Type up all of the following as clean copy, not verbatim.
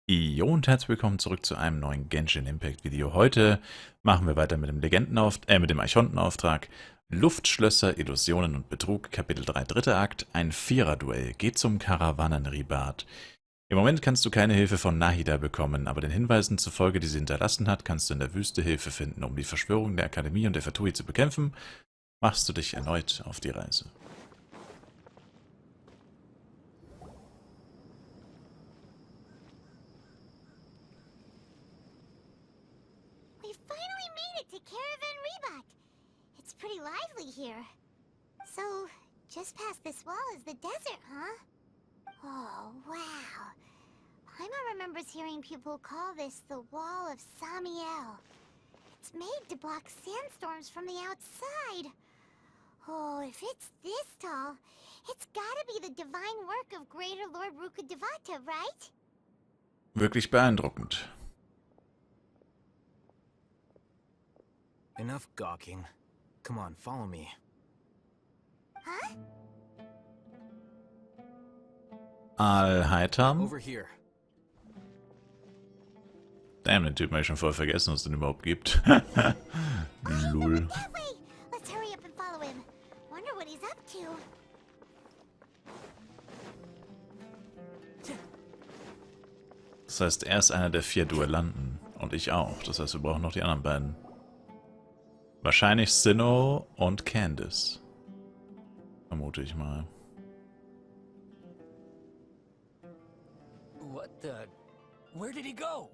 Jo und herzlich willkommen zurück zu einem neuen Genshin Impact Video. Heute machen wir weiter mit dem mit dem Archontenauftrag. Luftschlösser, Illusionen und Betrug, Kapitel 3, dritter Akt, ein Vierer-Duell. Geht zum Karawanenribat. Im Moment kannst du keine Hilfe von Nahida bekommen, aber den Hinweisen zufolge, die sie hinterlassen hat, kannst du in der Wüste Hilfe finden. Um die Verschwörung der Akademie und der Fatui zu bekämpfen, machst du dich erneut auf die Reise. We finally made it to Caravan Rebat. It's pretty lively here. So, just past this wall is the desert, huh? Oh, wow. Paimon remembers hearing people call this the Wall of Samiel. It's made to block sandstorms from the outside. Oh, if it's this tall, it's gotta be the divine work of Greater Lord Rukkhadevata, right? Wirklich beeindruckend. Enough gawking. Come on, follow me. Huh? Allheitern? Over here. Damn, den Typen habe ich schon voll vergessen, was es denn überhaupt gibt. Lul. That way! Let's hurry up and follow him. Wonder what he's up to. Das heißt, er ist einer der 4 Duellanten. Und ich auch. Das heißt, wir brauchen noch die anderen beiden. Wahrscheinlich Sinnoh und Candice. Vermute ich mal. What the... Where did he go?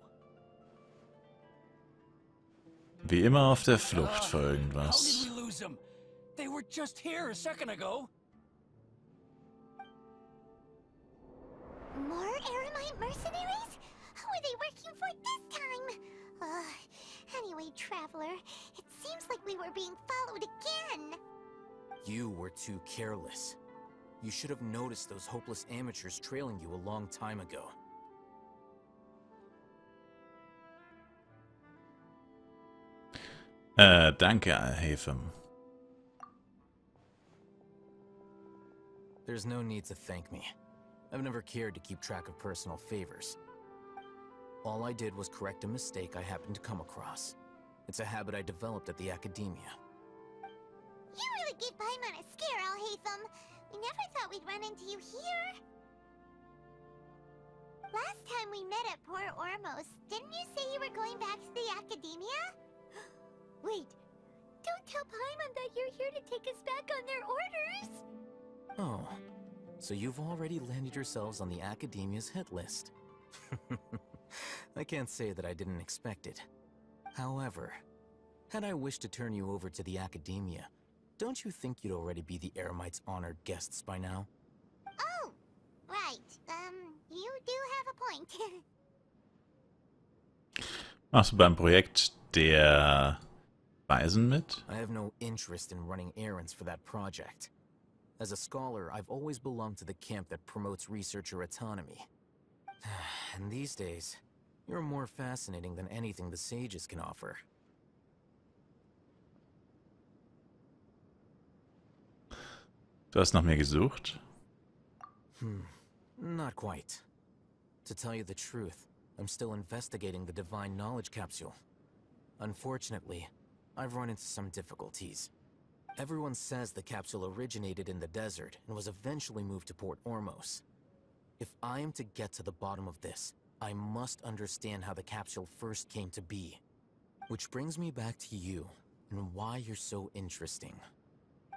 Wie immer auf der Flucht vor How did irgendwas. we lose them? They were just here a second ago. More Aramite mercenaries? Who are they working for this time? Anyway, Traveler, it seems like we were being followed again. You were too careless. You should have noticed those hopeless amateurs trailing you a long time ago. Danke, Alhefem. There's no need to thank me. I've never cared to keep track of personal favors. All I did was correct a mistake I happened to come across. It's a habit I developed at the academia. You really gave Paimon a scare, Alhaitham. We never thought we'd run into you here. Last time we met at Port Ormos, didn't you say you were going back to the academia? Wait, don't tell Paimon that you're here to take us back on their orders. Oh, so you've already landed yourselves on the academia's hit list. I can't say that I didn't expect it. However, had I wished to turn you over to the academia, don't you think you'd already be the Eremites' honored guests by now? Oh, right. You do have a point. Machst du beim Projekt der Weisen mit? I have no interest in running errands for that project. As a scholar, I've always belonged to the camp that promotes researcher autonomy. And these days, you're more fascinating than anything the sages can offer. Du hast nach mir gesucht? Not quite. To tell you the truth, I'm still investigating the Divine Knowledge Capsule. Unfortunately, I've run into some difficulties. Everyone says the capsule originated in the desert and was eventually moved to Port Ormos. If I am to get to the bottom of this, I must understand how the capsule first came to be. Which brings me back to you, and why you're so interesting.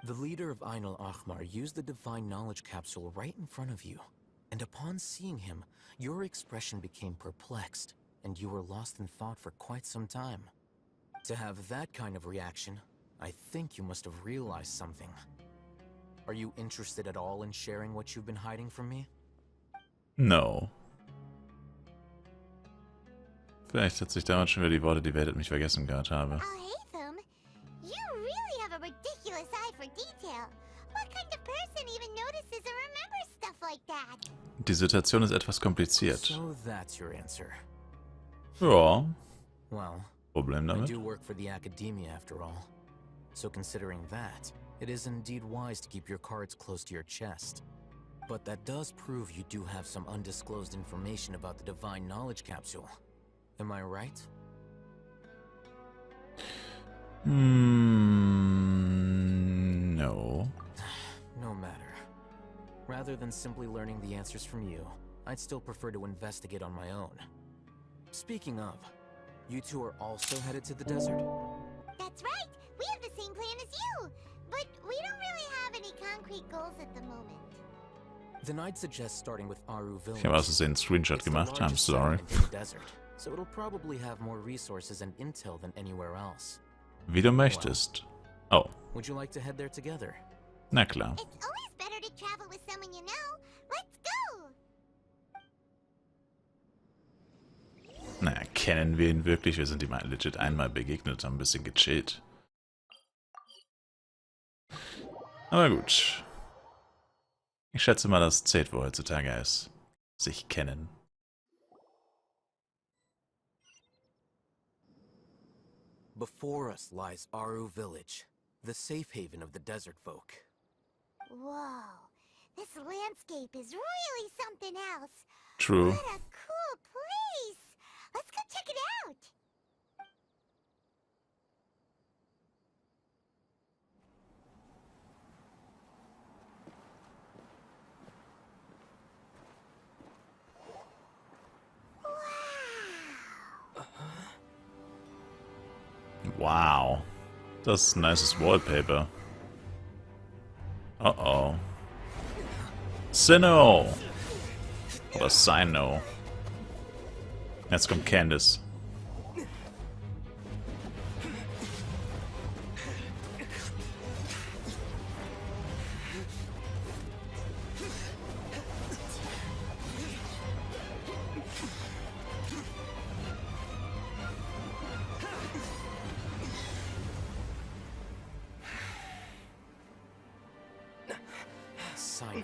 The leader of Ain al-Ahmar used the Divine Knowledge Capsule right in front of you, and upon seeing him, your expression became perplexed, and you were lost in thought for quite some time. To have that kind of reaction, I think you must have realized something. Are you interested at all in sharing what you've been hiding from me? No. Vielleicht hat sich damals schon wieder die Worte, die Welt mich vergessen gehört habe. Alhaitham, you really have a ridiculous eye for detail. What kind of person even notices or remembers stuff like that? Die Situation ist etwas kompliziert. So that's your answer. Ja, Well, Problem I damit? do work for the academia after all. So considering that, it is indeed wise to keep your cards close to your chest. But that does prove you do have some undisclosed information about the divine knowledge capsule. Am I right? No. No matter. Rather than simply learning the answers from you, I'd still prefer to investigate on my own. Speaking of, you two are also headed to the desert? That's right! We have the same plan as you! But we don't really have any concrete goals at the moment. Then I'd suggest starting with Aru Village. Ich habe aus Versehen einen Screenshot It's the gemacht. I'm largest sorry. settlement in the desert, so it'll probably have more resources and intel than anywhere else. Wie du möchtest. Oh, Would you like to head there together? na klar. It's always better to travel with someone you know. Let's go! Naja, kennen wir ihn wirklich? Wir sind ihm legit einmal begegnet, haben ein bisschen gechillt. Aber gut. Ich schätze mal, das zählt wohl heutzutage als sich kennen. Before us lies Aru Village, the safe haven of the desert folk. Whoa, this landscape is really something else. True. What a cool place! Let's go check it out! Wow. Das ist ein nices Wallpaper. Oh. Sinnoh! Oder Sino. Jetzt kommt Candice. Sino.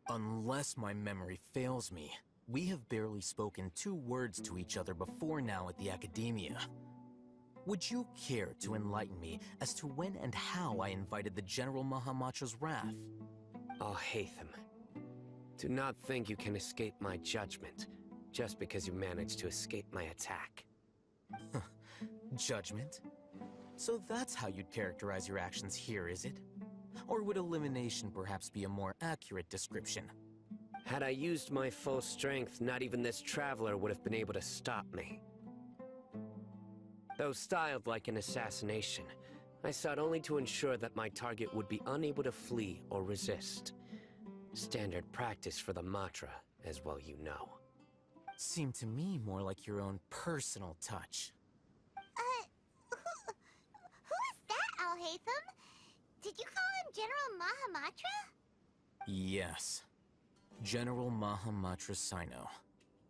Unless my memory fails me, we have barely spoken 2 words to each other before now at the Academia. Would you care to enlighten me as to when and how I invited the General Mahamatra's wrath? Oh, Hatham. Do not think you can escape my judgment, just because you managed to escape my attack. Judgment? So that's how you'd characterize your actions here, is it? Or would elimination perhaps be a more accurate description? Had I used my full strength, not even this traveler would have been able to stop me. Though styled like an assassination, I sought only to ensure that my target would be unable to flee or resist. Standard practice for the Matra, as well you know. Seemed to me more like your own personal touch. Who is that, Al-Haytham? Did you call him General Mahamatra? Yes. General Mahamatra Sino,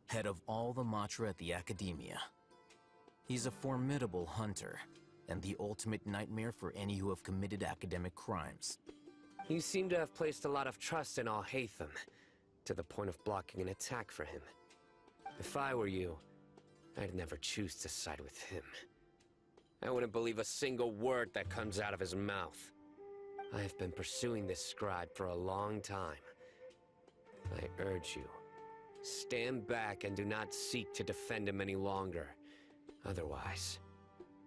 head of all the Matra at the Academia. He's a formidable hunter, and the ultimate nightmare for any who have committed academic crimes. You seem to have placed a lot of trust in Al-Haytham, to the point of blocking an attack for him. If I were you, I'd never choose to side with him. I wouldn't believe a single word that comes out of his mouth. I have been pursuing this scribe for a long time. I urge you, stand back and do not seek to defend him any longer. Otherwise,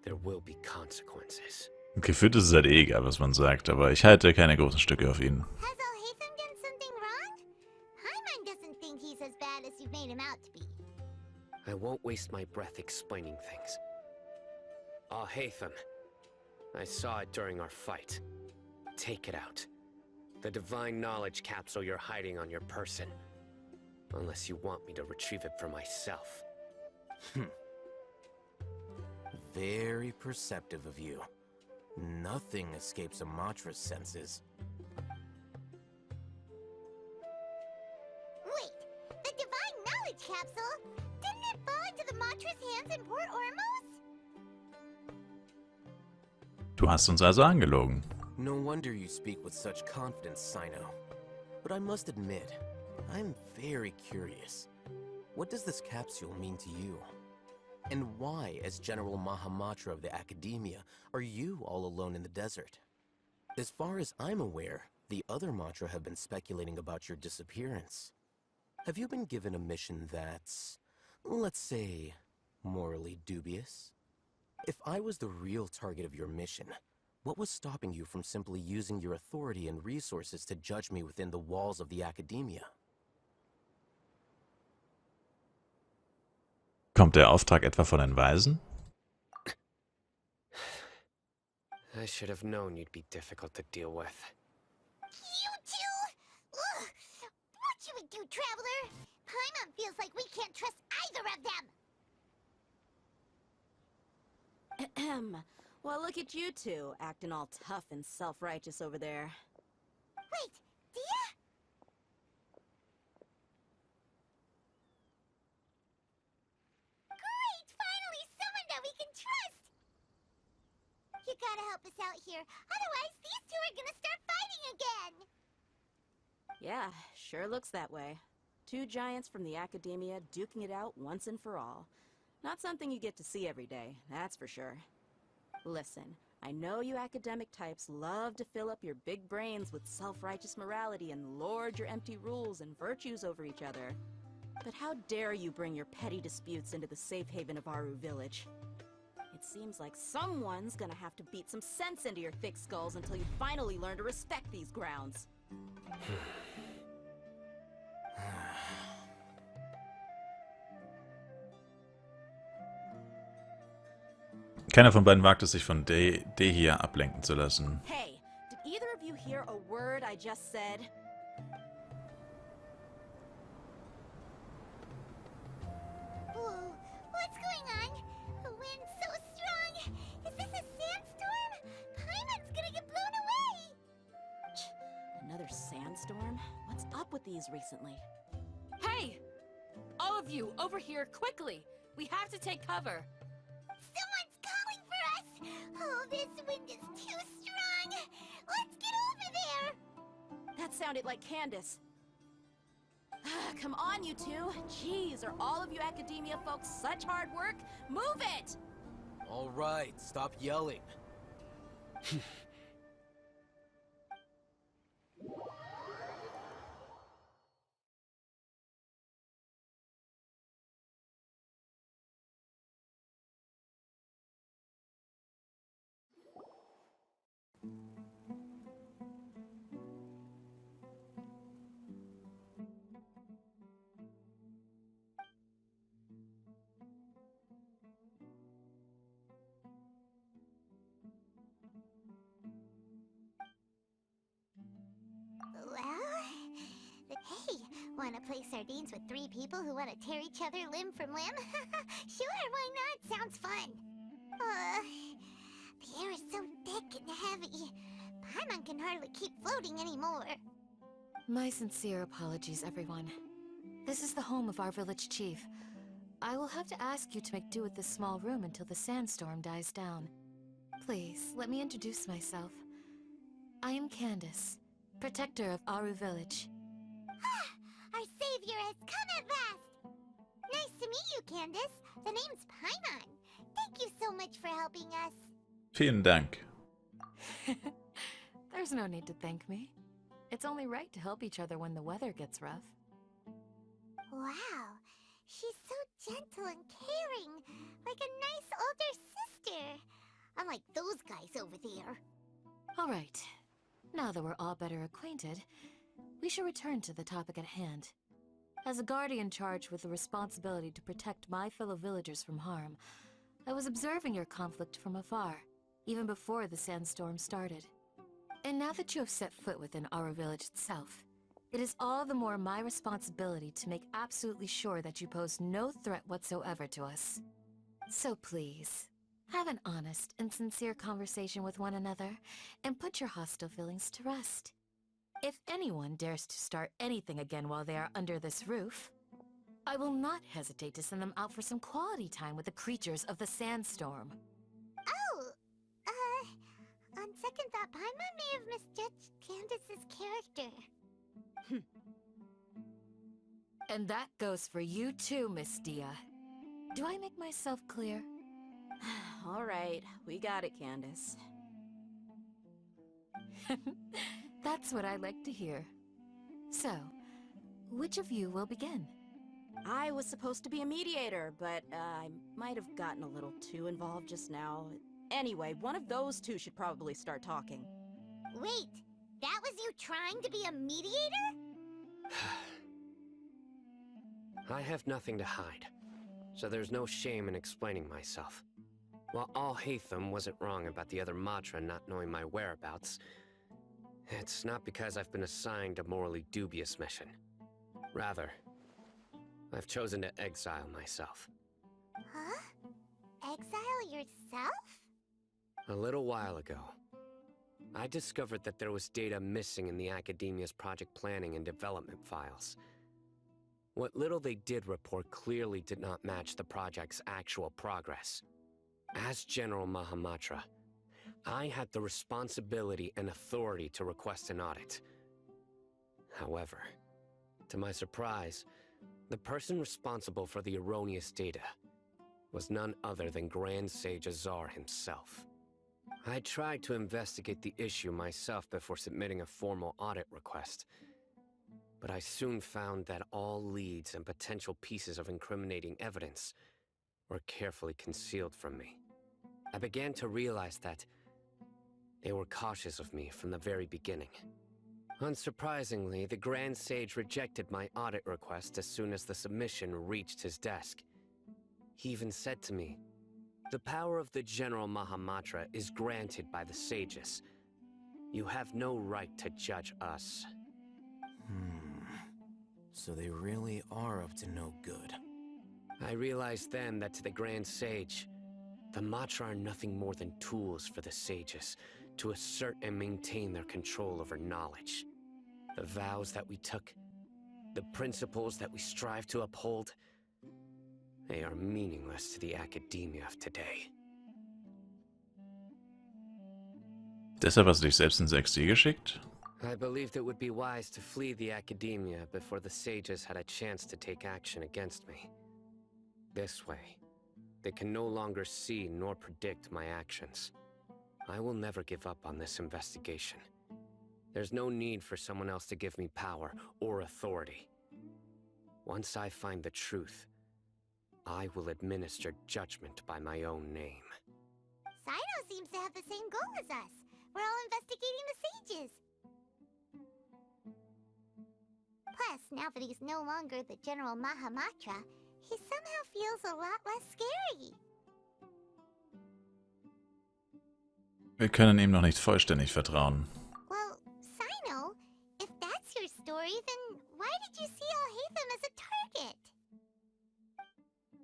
there will be consequences. Gefühlt ist es halt eh egal, was man sagt, aber ich halte keine großen Stücke auf ihn. Has Al-Haytham done something wrong? Hyman doesn't think he's as bad as you've made him out to be. I won't waste my breath explaining things. Al-Haytham, I saw it during our fight. Take it out. The divine knowledge capsule you're hiding on your person. Unless you want me to retrieve it for myself. Very perceptive of you. Nothing escapes a Matra's senses. Wait, the divine knowledge capsule? Didn't it fall into the Matra's hands in Port Ormos? Du hast uns also angelogen. No wonder you speak with such confidence, Sino. But I must admit, I'm very curious. What does this capsule mean to you? And why, as General Mahamatra of the Academia, are you all alone in the desert? As far as I'm aware, the other Matra have been speculating about your disappearance. Have you been given a mission that's, let's say, morally dubious? If I was the real target of your mission, what was stopping you from simply using your authority and resources to judge me within the walls of the Academia? Kommt der Auftrag etwa von den Weisen? I should have known you'd be difficult to deal with. You two? Ugh. What should we do, Traveler? Paimon feels like we can't trust either of them. Ahem. Well, look at you two, acting all tough and self-righteous over there. Wait, Dia? Great! Finally, someone that we can trust! You gotta help us out here, otherwise these two are gonna start fighting again! Yeah, sure looks that way. Two giants from the Academia duking it out once and for all. Not something you get to see every day, that's for sure. Listen, I know you academic types love to fill up your big brains with self-righteous morality and lord your empty rules and virtues over each other. But how dare you bring your petty disputes into the safe haven of Aru Village? It seems like someone's gonna have to beat some sense into your thick skulls until you finally learn to respect these grounds. Keiner von beiden wagt es, sich von hier ablenken zu lassen. Hey, did either of you hear a word I just said? Whoa, what's going on? The wind's so strong! Is this a sandstorm? Paimon's gonna get blown away! Another sandstorm? What's up with these recently? Hey! All of you, over here, quickly! We have to take cover! Someone's calling for us! Oh, this wind is too strong! Let's get over there! That sounded like Candace. Come on, you two. Jeez, are all of you Academia folks such hard work? Move it! All right, stop yelling. Hey, wanna play sardines with three people who wanna tear each other limb from limb? Sure, why not? Sounds fun. The air is so thick and heavy. Paimon can hardly keep floating anymore. My sincere apologies, everyone. This is the home of our village chief. I will have to ask you to make do with this small room until the sandstorm dies down. Please, let me introduce myself. I am Candace, protector of Aru Village. Our savior has come at last! Nice to meet you, Candace. The name's Paimon. Thank you so much for helping us. Vielen Dank. There's no need to thank me. It's only right to help each other when the weather gets rough. Wow, she's so gentle and caring, like a nice older sister. Unlike those guys over there. All right. Now that we're all better acquainted, we shall return to the topic at hand. As a guardian charged with the responsibility to protect my fellow villagers from harm, I was observing your conflict from afar, even before the sandstorm started. And now that you have set foot within Aru Village itself, it is all the more my responsibility to make absolutely sure that you pose no threat whatsoever to us. So please, have an honest and sincere conversation with one another, and put your hostile feelings to rest. If anyone dares to start anything again while they are under this roof, I will not hesitate to send them out for some quality time with the creatures of the sandstorm. Oh, on second thought, Paimon may have misjudged Candace's character. And that goes for you too, Miss Dia. Do I make myself clear? All right, we got it, Candace. That's what I like to hear. So, which of you will begin? I was supposed to be a mediator, but I might have gotten a little too involved just now. Anyway, one of those two should probably start talking. Wait, that was you trying to be a mediator? I have nothing to hide, so there's no shame in explaining myself. While Al-Haytham wasn't wrong about the other Matra not knowing my whereabouts, it's not because I've been assigned a morally dubious mission. Rather, I've chosen to exile myself. Huh? Exile yourself? A little while ago, I discovered that there was data missing in the Academia's project planning and development files. What little they did report clearly did not match the project's actual progress. As General Mahamatra, I had the responsibility and authority to request an audit. However, to my surprise, the person responsible for the erroneous data was none other than Grand Sage Azar himself. I tried to investigate the issue myself before submitting a formal audit request, but I soon found that all leads and potential pieces of incriminating evidence were carefully concealed from me. I began to realize that they were cautious of me from the very beginning. Unsurprisingly, the Grand Sage rejected my audit request as soon as the submission reached his desk. He even said to me, "The power of the General Mahamatra is granted by the sages. You have no right to judge us." So they really are up to no good. I realized then that to the Grand Sage, the Matra are nothing more than tools for the sages to assert and maintain their control over knowledge. The vows that we took, the principles that we strive to uphold, they are meaningless to the Academia of today. Deshalb hast du dich selbst ins Exil geschickt? I believed it would be wise to flee the Academia before the sages had a chance to take action against me. This way, they can no longer see nor predict my actions. I will never give up on this investigation. There's no need for someone else to give me power or authority. Once I find the truth, I will administer judgment by my own name. Sino seems to have the same goal as us. We're all investigating the sages. Plus, now that he's no longer the General Mahamatra, he somehow feels a lot less scary. Wir können ihm noch nicht vollständig vertrauen. Well, Sino, if that's your story, then why did you see Al-Haytham as a target?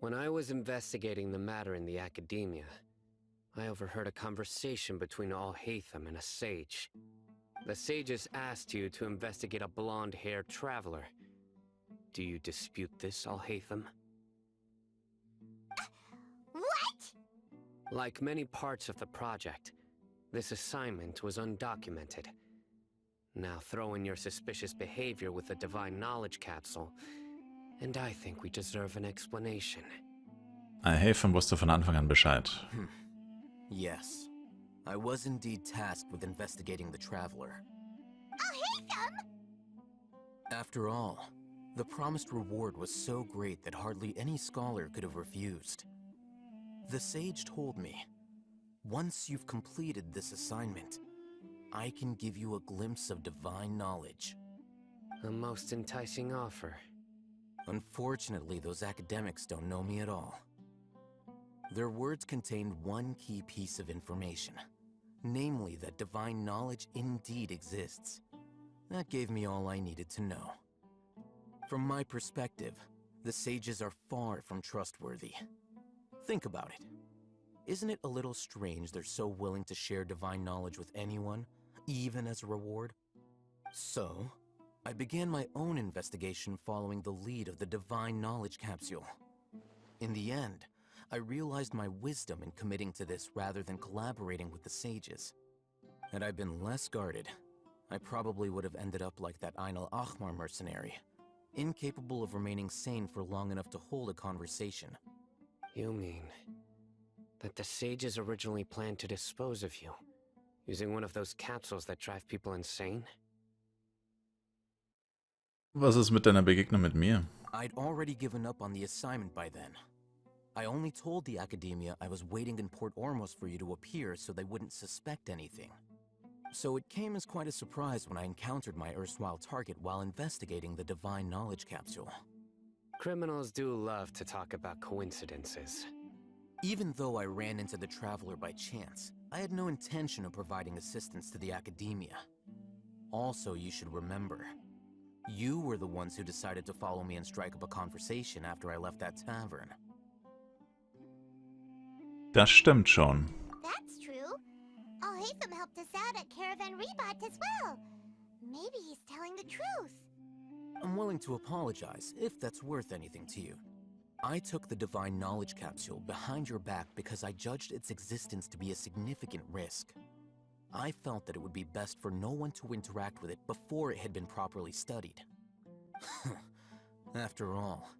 When I was investigating the matter in the Academia, I overheard a conversation between Al-Haytham and a sage. The sages asked you to investigate a blonde-haired traveler. Do you dispute this, Al-Haytham? What? Like many parts of the project, this assignment was undocumented. Now throw in your suspicious behavior with the Divine Knowledge Capsule, and I think we deserve an explanation. Al-Haytham wusste von Anfang an Bescheid. Yes. I was indeed tasked with investigating the Traveler. Al-Haytham? After all, the promised reward was so great that hardly any scholar could have refused. The sage told me, once you've completed this assignment, I can give you a glimpse of divine knowledge. A most enticing offer. Unfortunately, those academics don't know me at all. Their words contained one key piece of information, namely that divine knowledge indeed exists. That gave me all I needed to know. From my perspective, the sages are far from trustworthy. Think about it. Isn't it a little strange they're so willing to share divine knowledge with anyone, even as a reward? So, I began my own investigation following the lead of the Divine Knowledge Capsule. In the end, I realized my wisdom in committing to this rather than collaborating with the sages. Had I been less guarded, I probably would have ended up like that Ain al-Ahmar mercenary, incapable of remaining sane for long enough to hold a conversation. You mean that the sages originally planned to dispose of you, using one of those capsules that drive people insane? Was ist mit deiner Begegnung mit mir? I'd already given up on the assignment by then. I only told the Academia I was waiting in Port Ormos for you to appear so they wouldn't suspect anything. So it came as quite a surprise when I encountered my erstwhile target while investigating the Divine Knowledge Capsule. Criminals do love to talk about coincidences. Even though I ran into the Traveler by chance, I had no intention of providing assistance to the Academia. Also, you should remember, you were the ones who decided to follow me and strike up a conversation after I left that tavern. Das stimmt schon. That's true. Alhaitham helped us out at Caravan Rebat as well. Maybe he's telling the truth. I'm willing to apologize, if that's worth anything to you. I took the Divine Knowledge Capsule behind your back because I judged its existence to be a significant risk. I felt that it would be best for no one to interact with it before it had been properly studied. After all,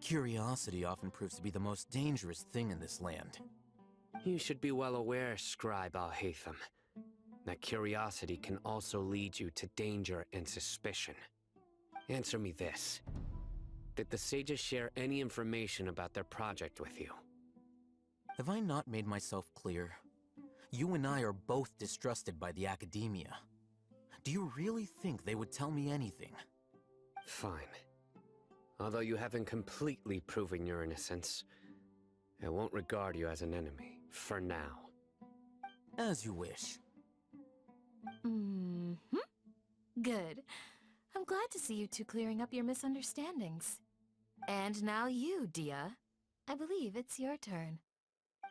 curiosity often proves to be the most dangerous thing in this land. You should be well aware, Scribe Alhaitham, that curiosity can also lead you to danger and suspicion. Answer me this. Did the sages share any information about their project with you? Have I not made myself clear? You and I are both distrusted by the Academia. Do you really think they would tell me anything? Fine. Although you haven't completely proven your innocence, I won't regard you as an enemy, for now. As you wish. Good. I'm glad to see you two clearing up your misunderstandings. And now you, Dia. I believe it's your turn.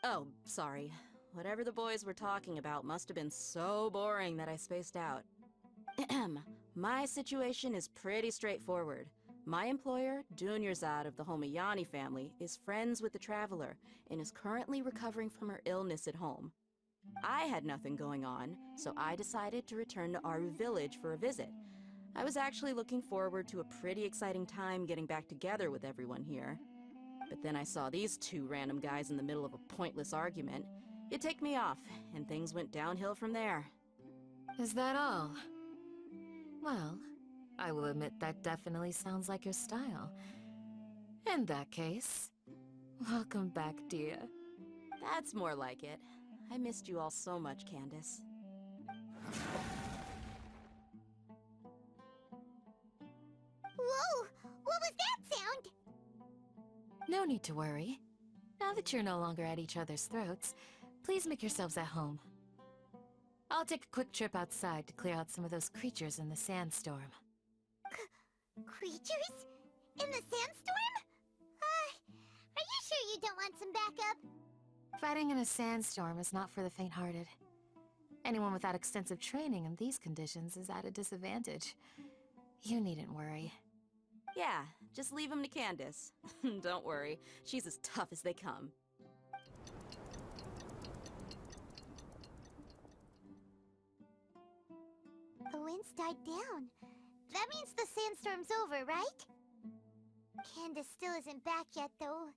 Oh, sorry. Whatever the boys were talking about must have been so boring that I spaced out. My situation is pretty straightforward. My employer, Dunyarzad of the Homayani family, is friends with the Traveler and is currently recovering from her illness at home. I had nothing going on, so I decided to return to Aru village for a visit. I was actually looking forward to a pretty exciting time getting back together with everyone here. But then I saw these two random guys in the middle of a pointless argument. It ticked me off, and things went downhill from there. Is that all? Well, I will admit that definitely sounds like your style. In that case, welcome back, Dia. That's more like it. I missed you all so much, Candace. Whoa! What was that sound? No need to worry. Now that you're no longer at each other's throats, please make yourselves at home. I'll take a quick trip outside to clear out some of those creatures in the sandstorm. Creatures? In the sandstorm? Are you sure you don't want some backup? Fighting in a sandstorm is not for the faint-hearted. Anyone without extensive training in these conditions is at a disadvantage. You needn't worry. Yeah, just leave him to Candace. Don't worry, she's as tough as they come. The winds died down. That means the sandstorm's over, right? Candace still isn't back yet, though.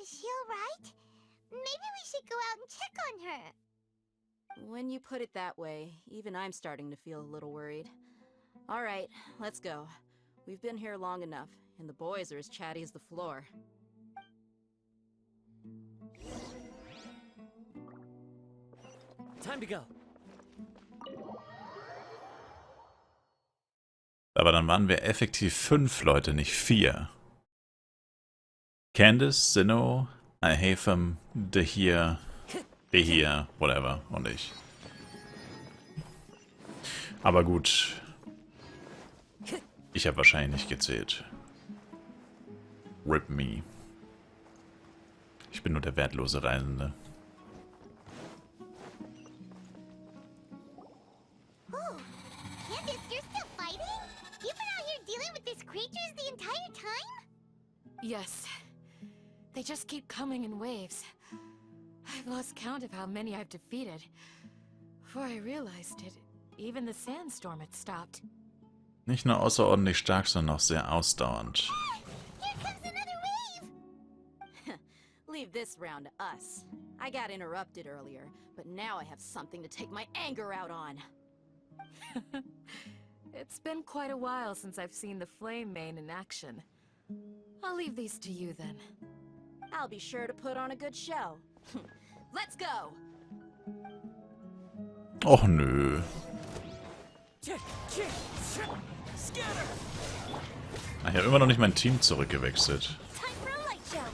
Is she alright? Maybe we should go out and check on her. When you put it that way, even I'm starting to feel a little worried. All right, let's go. We've been here long enough, and the boys are as chatty as the floor. Time to go. Aber dann waren wir effektiv 5 Leute, nicht 4. Candace, Sinnoh, Alhaitham, Dahir, whatever, und ich. Aber gut. Ich habe wahrscheinlich nicht gezählt. Rip me. Ich bin nur der wertlose Reisende. Oh, Candace, you're still fighting? You've been out here dealing with these creatures the entire time? Yes. They just keep coming in waves. I've lost count of how many I've defeated. Before I realized it, even the sandstorm had stopped. Nicht nur außerordentlich stark, sondern auch sehr ausdauernd. Here comes another wave! Leave this round to us. I got interrupted earlier, but now I have something to take my anger out on. It's been quite a while since I've seen the Flame Main in action. I'll leave these to you then. I'll be sure to put on a good show. Let's go! Och nö. Scatter! Ich habe immer noch nicht mein Team zurückgewechselt. Time for a light show.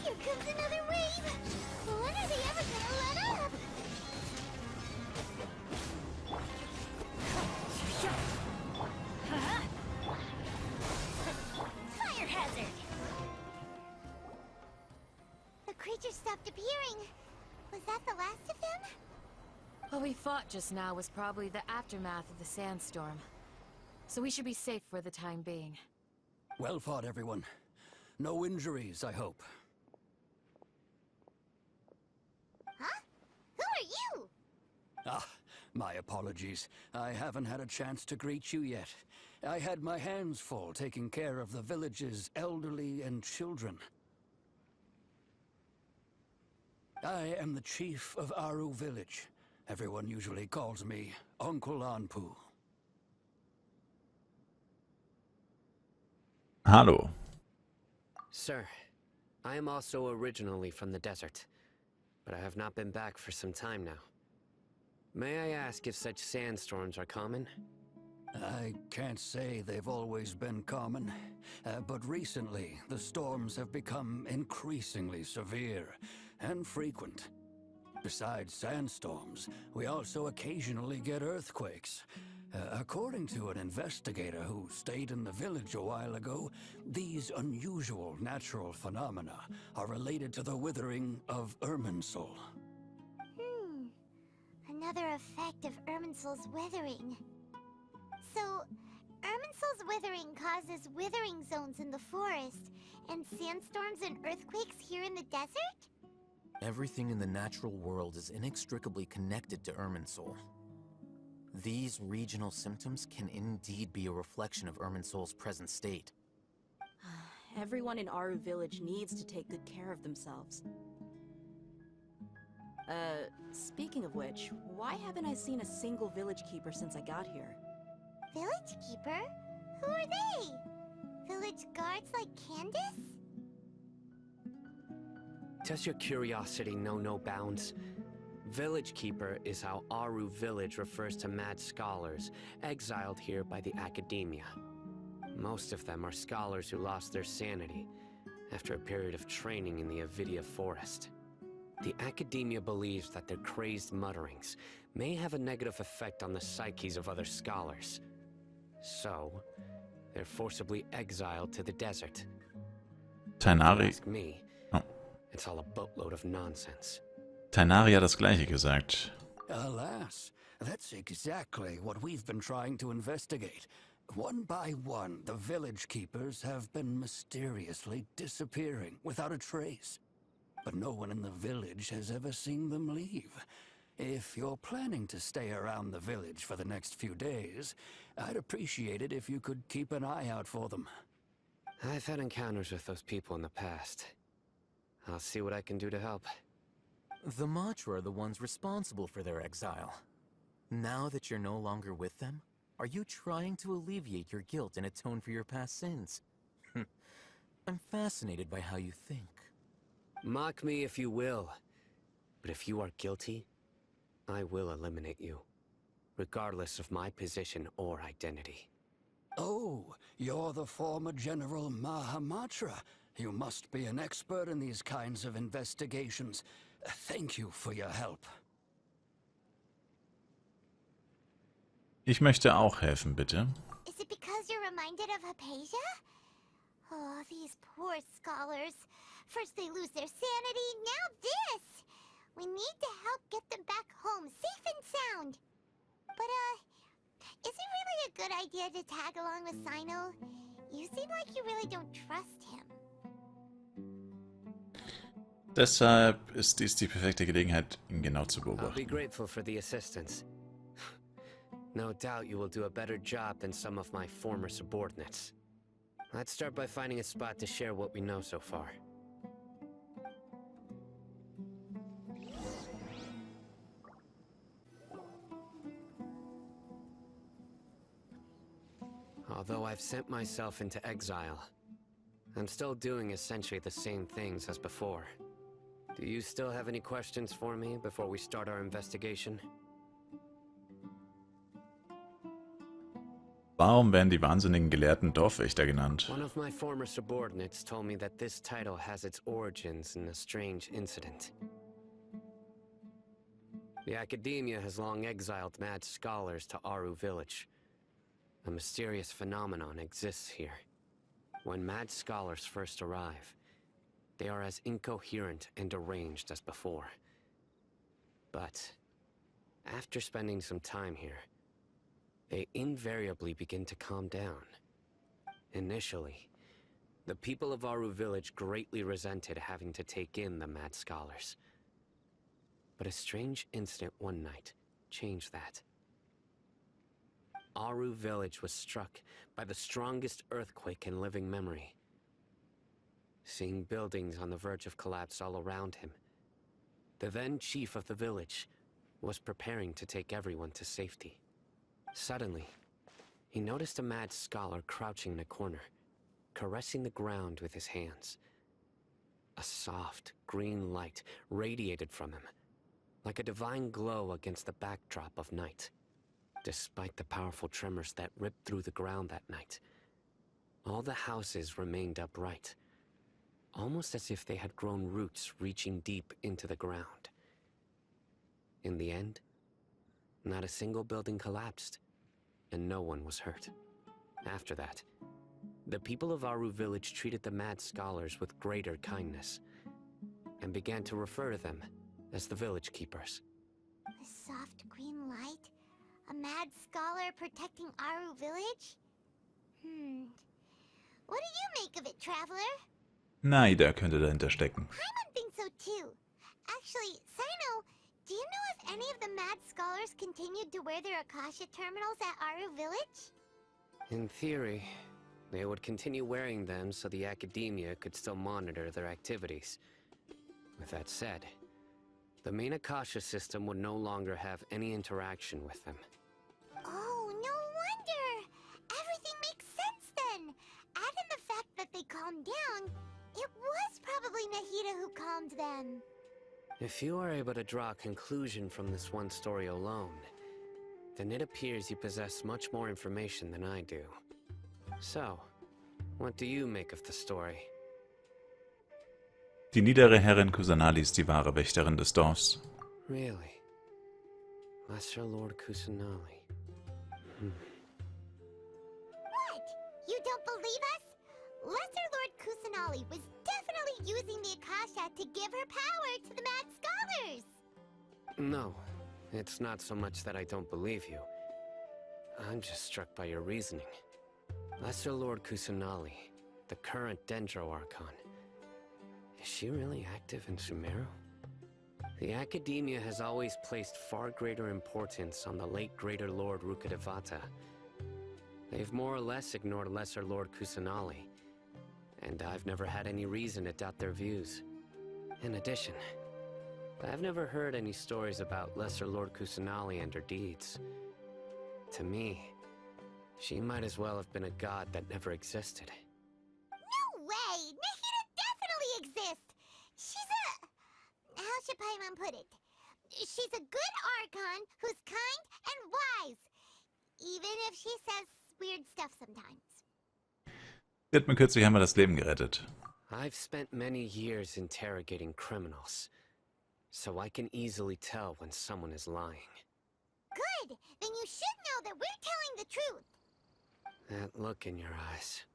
Here comes another wave. When are they ever gonna let up? Fire hazard. The creature stopped appearing. Was that the last of them? What we fought just now was probably the aftermath of the sandstorm. So we should be safe for the time being. Well fought, everyone. No injuries, I hope. Huh? Who are you? Ah, my apologies. I haven't had a chance to greet you yet. I had my hands full taking care of the village's elderly and children. I am the chief of Aru village. Everyone usually calls me Uncle Anpu. Hallo. Sir, I am also originally from the desert, but I have not been back for some time now. May I ask if such sandstorms are common? I can't say they've always been common, but recently the storms have become increasingly severe and frequent. Besides sandstorms, we also occasionally get earthquakes. According to an investigator who stayed in the village a while ago, these unusual natural phenomena are related to the withering of Irminsul. Another effect of Irminsul's withering. So, Irminsul's withering causes withering zones in the forest, and sandstorms and earthquakes here in the desert? Everything in the natural world is inextricably connected to Irminsul. These regional symptoms can indeed be a reflection of Irminsul's present state. Everyone in Aru village needs to take good care of themselves. Speaking of which, why haven't I seen a single village keeper since I got here? Village keeper? Who are they? Village guards like Candace? Does your curiosity know no bounds? Village Keeper is how Aru village refers to mad scholars, exiled here by the academia. Most of them are scholars who lost their sanity after a period of training in the Avidia forest. The academia believes that their crazed mutterings may have a negative effect on the psyches of other scholars. So, they're forcibly exiled to the desert. Tainari. Ask me, it's all a boatload of nonsense. Tainari hat das gleiche gesagt. Alas, that's exactly what we've been trying to investigate. One by one, the village keepers have been mysteriously disappearing without a trace. But no one in the village has ever seen them leave. If you're planning to stay around the village for the next few days, I'd appreciate it if you could keep an eye out for them. I've had encounters with those people in the past. I'll see what I can do to help. The Matra are the ones responsible for their exile. Now that you're no longer with them, are you trying to alleviate your guilt and atone for your past sins? I'm fascinated by how you think. Mock me if you will, but if you are guilty, I will eliminate you, regardless of my position or identity. Oh, you're the former General Mahamatra. You must be an expert in these kinds of investigations. Thank you for your help. Ich möchte auch helfen, bitte. Is it because you're reminded of Hypatia? Oh, these poor scholars. First they lose their sanity, now this! We need to help get them back home, safe and sound. But, is it really a good idea to tag along with Sino? You seem like you really don't trust him. Deshalb ist dies die perfekte Gelegenheit, ihn genau zu I'll be beobachten. grateful for the assistance. No doubt you will do a better job than some of my former subordinates. Let's start by finding a spot to share what we know so far. Although I've sent myself into exile, I'm still doing essentially the same things as before. Do you still have any questions for me before we start our investigation? Warum werden die wahnsinnigen Gelehrten Dorfwächter genannt? One of my former subordinates told me that this title has its origins in a strange incident. The academia has long exiled mad scholars to Aru village. A mysterious phenomenon exists here. When mad scholars first arrive, they are as incoherent and deranged as before. But after spending some time here, they invariably begin to calm down. Initially, the people of Aru village greatly resented having to take in the mad scholars. But a strange incident one night changed that. Aru village was struck by the strongest earthquake in living memory. Seeing buildings on the verge of collapse all around him, the then chief of the village was preparing to take everyone to safety. Suddenly, he noticed a mad scholar crouching in a corner, caressing the ground with his hands. A soft, green light radiated from him, like a divine glow against the backdrop of night. Despite the powerful tremors that ripped through the ground that night, all the houses remained upright, almost as if they had grown roots reaching deep into the ground. In the end, not a single building collapsed, and no one was hurt. After that, the people of Aru village treated the mad scholars with greater kindness, and began to refer to them as the village keepers. A soft green light? A mad scholar protecting Aru village? What do you make of it, traveler? Naida könnte dahinter stecken. Paimon thinks so too. Actually, Sino, do you know if any of the mad scholars continued to wear their Akasha terminals at Aru village? In theory, they would continue wearing them so the academia could still monitor their activities. With that said, the main Akasha system would no longer have any interaction with them. Oh, no wonder! Everything makes sense then! Add in the fact that they calmed down, it was probably Nahida who calmed them. If you are able to draw a conclusion from this one story alone, then it appears you possess much more information than I do. So, what do you make of the story? Die niedere Herrin Kusanali ist die wahre Wächterin des Dorfs. Really? Lesser Lord Kusanali. What? You don't believe us? Lesser Lord Kusanali was definitely using the Akasha to give her power to the mad scholars! No, it's not so much that I don't believe you. I'm just struck by your reasoning. Lesser Lord Kusanali, the current Dendro Archon. Is she really active in Sumeru? The academia has always placed far greater importance on the late Greater Lord Rukkhadevata. They've more or less ignored Lesser Lord Kusanali, and I've never had any reason to doubt their views. In addition, I've never heard any stories about Lesser Lord Kusanali and her deeds. To me, she might as well have been a god that never existed. No way! Nahida definitely exists! She's a... how should Paimon put it? She's a good Archon who's kind and wise. Even if she says weird stuff sometimes. Sie hat mir kürzlich einmal das Leben gerettet. I've spent many years interrogating criminals, so I can easily tell when someone is lying. Good! Then you should know that we're telling the truth. That look in your eyes.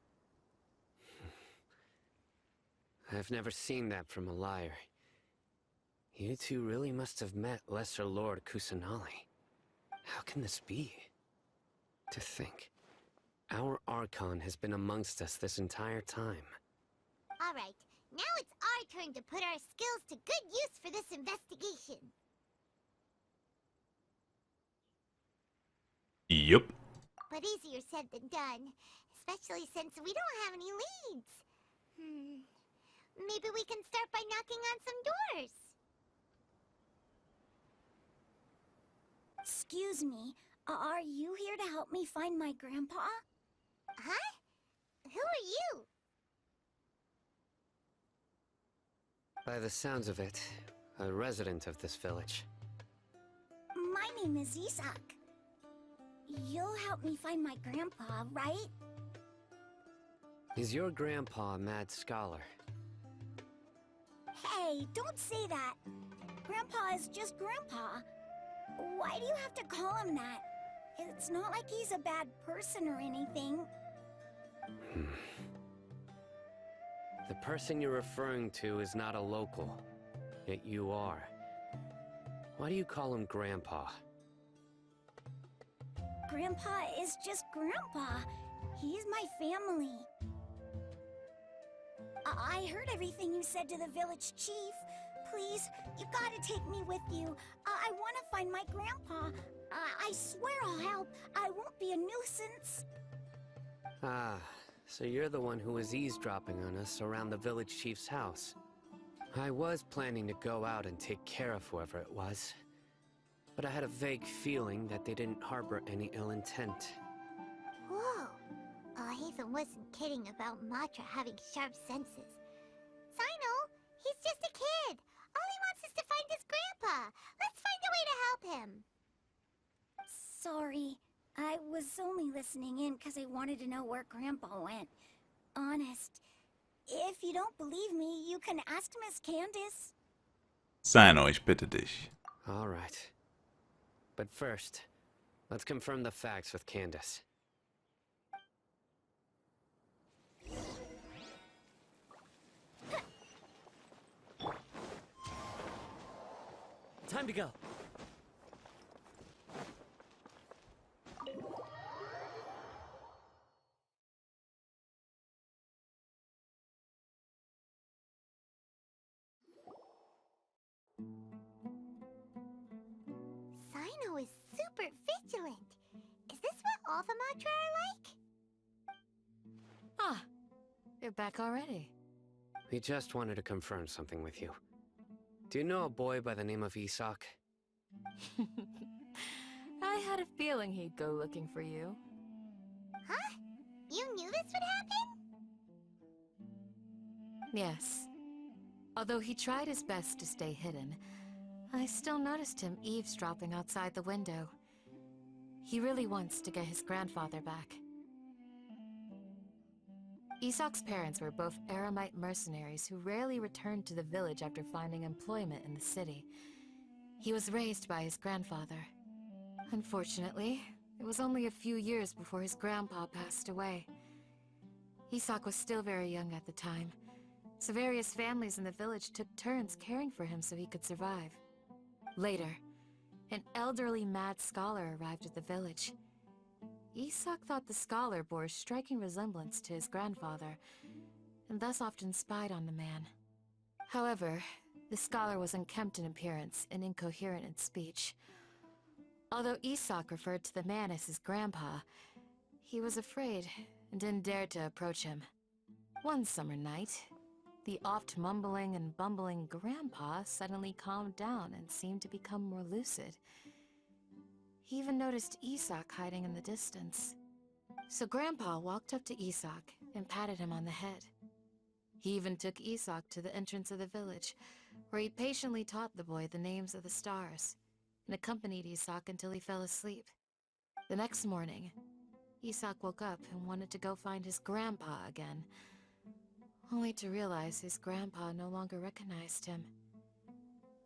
I've never seen that from a liar. You two really must have met Lesser Lord Kusanali. How can this be? To think, our Archon has been amongst us this entire time. Alright, now it's our turn to put our skills to good use for this investigation. Yup. But easier said than done, especially since we don't have any leads. Maybe we can start by knocking on some doors. Excuse me, are you here to help me find my grandpa? Huh? Who are you? By the sounds of it, a resident of this village. My name is Isak. You'll help me find my grandpa, right? Is your grandpa a mad scholar? Hey, don't say that. Grandpa is just Grandpa. Why do you have to call him that? It's not like he's a bad person or anything. The person you're referring to is not a local, yet you are. Why do you call him Grandpa? Grandpa is just Grandpa. He's my family. I heard everything you said to the village chief. Please, you gotta take me with you. I want to find my grandpa. I swear I'll help. I won't be a nuisance. Ah, so you're the one who was eavesdropping on us around the village chief's house. I was planning to go out and take care of whoever it was, but I had a vague feeling that they didn't harbor any ill intent. Whoa. Hatham wasn't kidding about Matra having sharp senses. Sino, he's just a kid. All he wants is to find his grandpa. Let's find a way to help him. Sorry. I was only listening in because I wanted to know where Grandpa went. Honest. If you don't believe me, you can ask Miss Candace. Sino, ich bitte dich. All right. But first, let's confirm the facts with Candace. Time to go. Sino is super vigilant. Is this what all the Matra are like? Ah, you're back already. We just wanted to confirm something with you. Do you know a boy by the name of Isak? I had a feeling he'd go looking for you. Huh? You knew this would happen? Yes. Although he tried his best to stay hidden, I still noticed him eavesdropping outside the window. He really wants to get his grandfather back. Isak's parents were both Aramite mercenaries who rarely returned to the village after finding employment in the city. He was raised by his grandfather. Unfortunately, it was only a few years before his grandpa passed away. Isak was still very young at the time, so various families in the village took turns caring for him so he could survive. Later, an elderly mad scholar arrived at the village. Isak thought the scholar bore a striking resemblance to his grandfather, and thus often spied on the man. However, the scholar was unkempt in appearance and incoherent in speech. Although Isak referred to the man as his grandpa, he was afraid and didn't dare to approach him. One summer night, the oft mumbling and bumbling grandpa suddenly calmed down and seemed to become more lucid. He even noticed Isak hiding in the distance. So Grandpa walked up to Isak and patted him on the head. He even took Isak to the entrance of the village, where he patiently taught the boy the names of the stars, and accompanied Isak until he fell asleep. The next morning, Isak woke up and wanted to go find his grandpa again, only to realize his grandpa no longer recognized him.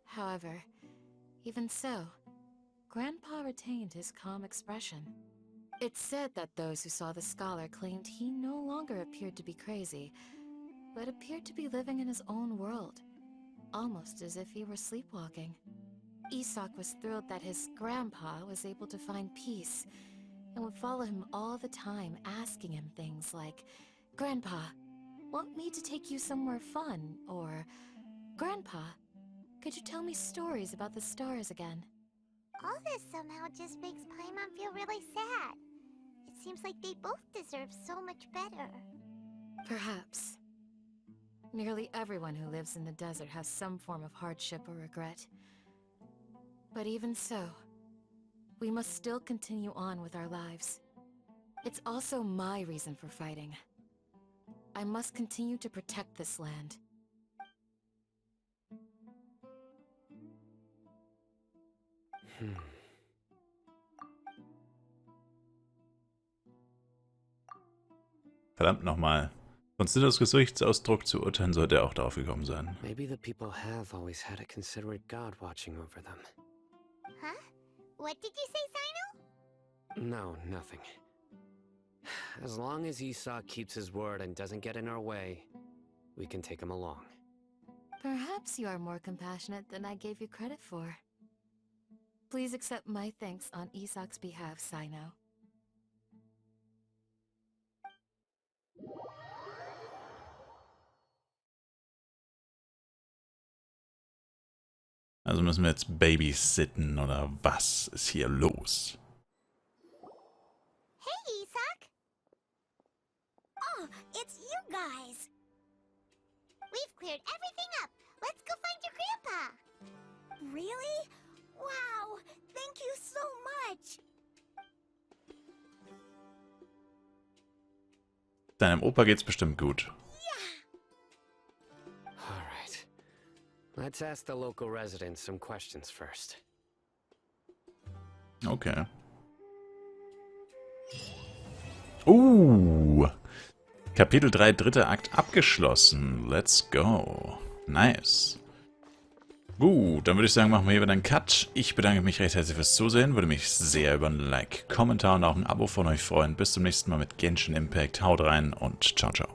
However, even so, Grandpa retained his calm expression. It's said that those who saw the scholar claimed he no longer appeared to be crazy, but appeared to be living in his own world, almost as if he were sleepwalking. Isak was thrilled that his grandpa was able to find peace, and would follow him all the time, asking him things like, "Grandpa, want me to take you somewhere fun?" Or, "Grandpa, could you tell me stories about the stars again?" All this somehow just makes Paimon feel really sad. It seems like they both deserve so much better. Perhaps. Nearly everyone who lives in the desert has some form of hardship or regret. But even so, we must still continue on with our lives. It's also my reason for fighting. I must continue to protect this land. Verdammt nochmal. Von Sidders Gesichtsausdruck zu urteilen, sollte er auch darauf gekommen sein. Maybe the people have always had a considerate God watching over them. Huh? What did you say, Sino? No, nothing. As long as Esau keeps his word and doesn't get in our way, we can take him along. Perhaps you are more compassionate than I gave you credit for. Please accept my thanks on Isak's behalf, Sino. Also müssen wir jetzt babysitten oder was ist hier los? Hey, Isak! Oh, it's you guys. We've cleared everything up. Let's go find your grandpa. Really? Wow, thank you so much. Deinem Opa geht's bestimmt gut. All right. Let's ask the local residents some questions first. Okay. Kapitel 3, dritter Akt abgeschlossen. Let's go. Nice. Gut, dann würde ich sagen, machen wir hier wieder einen Cut. Ich bedanke mich recht herzlich fürs Zusehen. Würde mich sehr über ein Like, Kommentar und auch ein Abo von euch freuen. Bis zum nächsten Mal mit Genshin Impact. Haut rein und ciao, ciao.